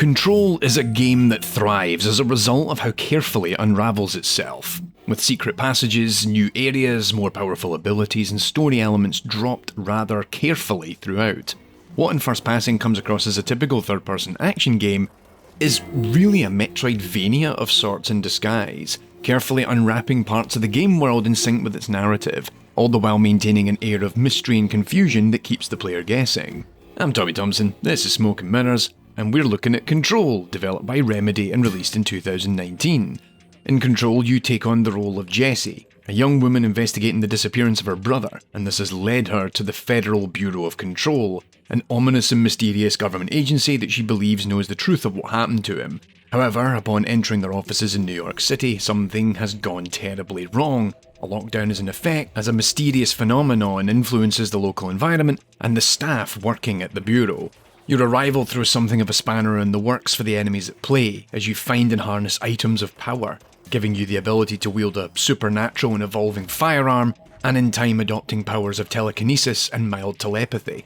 Control is a game that thrives as a result of how carefully it unravels itself, with secret passages, new areas, more powerful abilities and story elements dropped rather carefully throughout. What in first passing comes across as a typical third-person action game is really a Metroidvania of sorts in disguise, carefully unwrapping parts of the game world in sync with its narrative, all the while maintaining an air of mystery and confusion that keeps the player guessing. I'm Tommy Thompson, this is Smoke and Mirrors, and we're looking at Control, developed by Remedy and released in 2019. In Control, you take on the role of Jessie, a young woman investigating the disappearance of her brother, and this has led her to the Federal Bureau of Control, an ominous and mysterious government agency that she believes knows the truth of what happened to him. However, upon entering their offices in New York City, something has gone terribly wrong. A lockdown is in effect as a mysterious phenomenon influences the local environment and the staff working at the Bureau. Your arrival throws something of a spanner in the works for the enemies at play, as you find and harness items of power, giving you the ability to wield a supernatural and evolving firearm, and in time adopting powers of telekinesis and mild telepathy.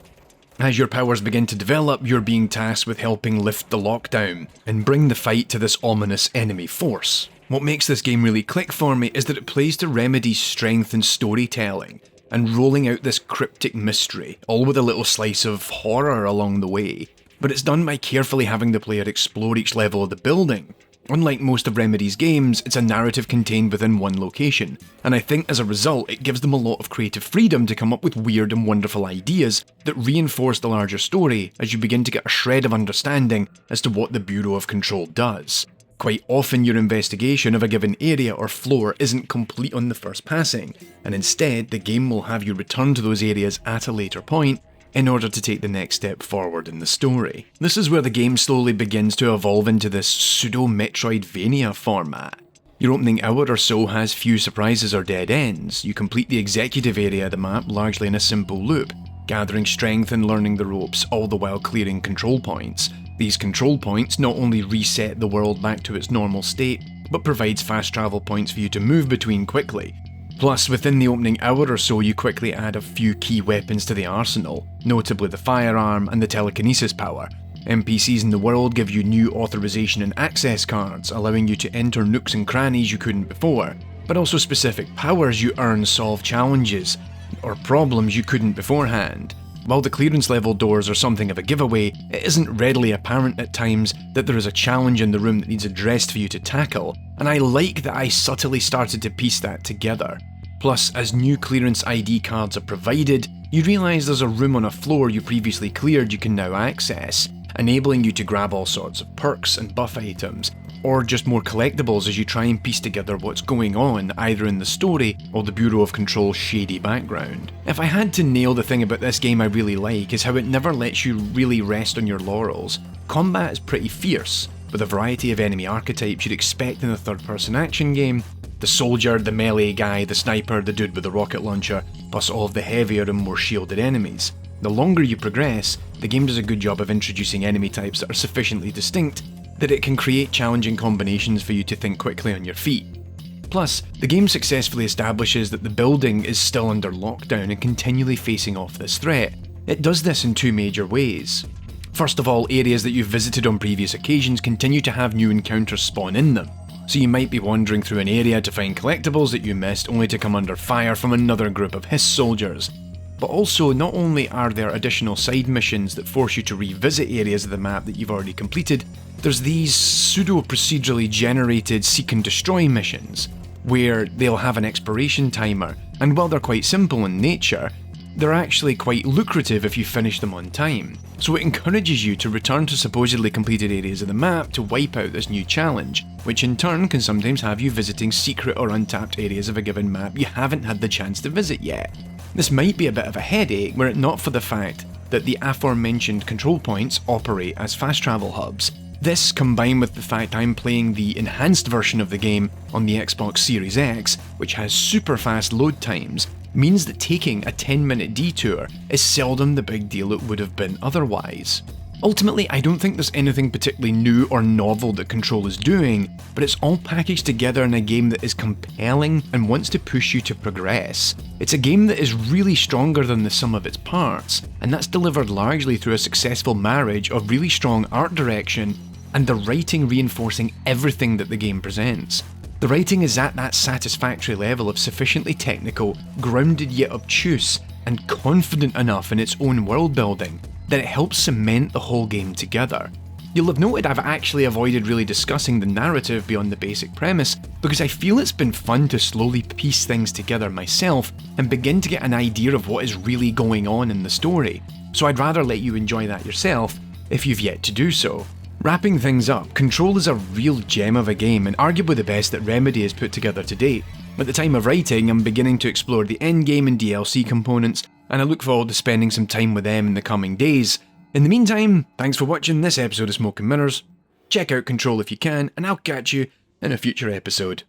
As your powers begin to develop, you're being tasked with helping lift the lockdown, and bring the fight to this ominous enemy force. What makes this game really click for me is that it plays to Remedy's strength in storytelling, and rolling out this cryptic mystery, all with a little slice of horror along the way. But it's done by carefully having the player explore each level of the building. Unlike most of Remedy's games, it's a narrative contained within one location, and I think as a result it gives them a lot of creative freedom to come up with weird and wonderful ideas that reinforce the larger story as you begin to get a shred of understanding as to what the Bureau of Control does. Quite often your investigation of a given area or floor isn't complete on the first passing, and instead the game will have you return to those areas at a later point in order to take the next step forward in the story. This is where the game slowly begins to evolve into this Pseudo-Metroidvania format. Your opening hour or so has few surprises or dead ends. You complete the executive area of the map largely in a simple loop, gathering strength and learning the ropes, all the while clearing control points. These control points not only reset the world back to its normal state, but provides fast travel points for you to move between quickly. Plus, within the opening hour or so, you quickly add a few key weapons to the arsenal, notably the firearm and the telekinesis power. NPCs in the world give you new authorization and access cards, allowing you to enter nooks and crannies you couldn't before, but also specific powers you earn solve challenges or problems you couldn't beforehand. While the clearance level doors are something of a giveaway, it isn't readily apparent at times that there is a challenge in the room that needs addressed for you to tackle, and I like that I subtly started to piece that together. Plus, as new clearance ID cards are provided, you realise there's a room on a floor you previously cleared you can now access, enabling you to grab all sorts of perks and buff items, or just more collectibles as you try and piece together what's going on either in the story or the Bureau of Control's shady background. If I had to nail the thing about this game I really like is how it never lets you really rest on your laurels. Combat is pretty fierce, with a variety of enemy archetypes you'd expect in a third-person action game. The soldier, the melee guy, the sniper, the dude with the rocket launcher, plus all of the heavier and more shielded enemies. The longer you progress, the game does a good job of introducing enemy types that are sufficiently distinct that it can create challenging combinations for you to think quickly on your feet. Plus, the game successfully establishes that the building is still under lockdown and continually facing off this threat. It does this in two major ways. First of all, areas that you've visited on previous occasions continue to have new encounters spawn in them. So you might be wandering through an area to find collectibles that you missed only to come under fire from another group of Hiss soldiers. But also, not only are there additional side missions that force you to revisit areas of the map that you've already completed, there's these pseudo-procedurally generated seek and destroy missions, where they'll have an expiration timer, and while they're quite simple in nature, they're actually quite lucrative if you finish them on time. So it encourages you to return to supposedly completed areas of the map to wipe out this new challenge, which in turn can sometimes have you visiting secret or untapped areas of a given map you haven't had the chance to visit yet. This might be a bit of a headache were it not for the fact that the aforementioned control points operate as fast travel hubs. This, combined with the fact I'm playing the enhanced version of the game on the Xbox Series X, which has super fast load times, means that taking a 10-minute detour is seldom the big deal it would have been otherwise. Ultimately, I don't think there's anything particularly new or novel that Control is doing, but it's all packaged together in a game that is compelling and wants to push you to progress. It's a game that is really stronger than the sum of its parts, and that's delivered largely through a successful marriage of really strong art direction and the writing reinforcing everything that the game presents. The writing is at that satisfactory level of sufficiently technical, grounded yet obtuse, and confident enough in its own world building that it helps cement the whole game together. You'll have noted I've actually avoided really discussing the narrative beyond the basic premise, because I feel it's been fun to slowly piece things together myself and begin to get an idea of what is really going on in the story, so I'd rather let you enjoy that yourself if you've yet to do so. Wrapping things up, Control is a real gem of a game and arguably the best that Remedy has put together to date. At the time of writing, I'm beginning to explore the endgame and DLC components, and I look forward to spending some time with them in the coming days. In the meantime, thanks for watching this episode of Smoke and Mirrors. Check out Control if you can, and I'll catch you in a future episode.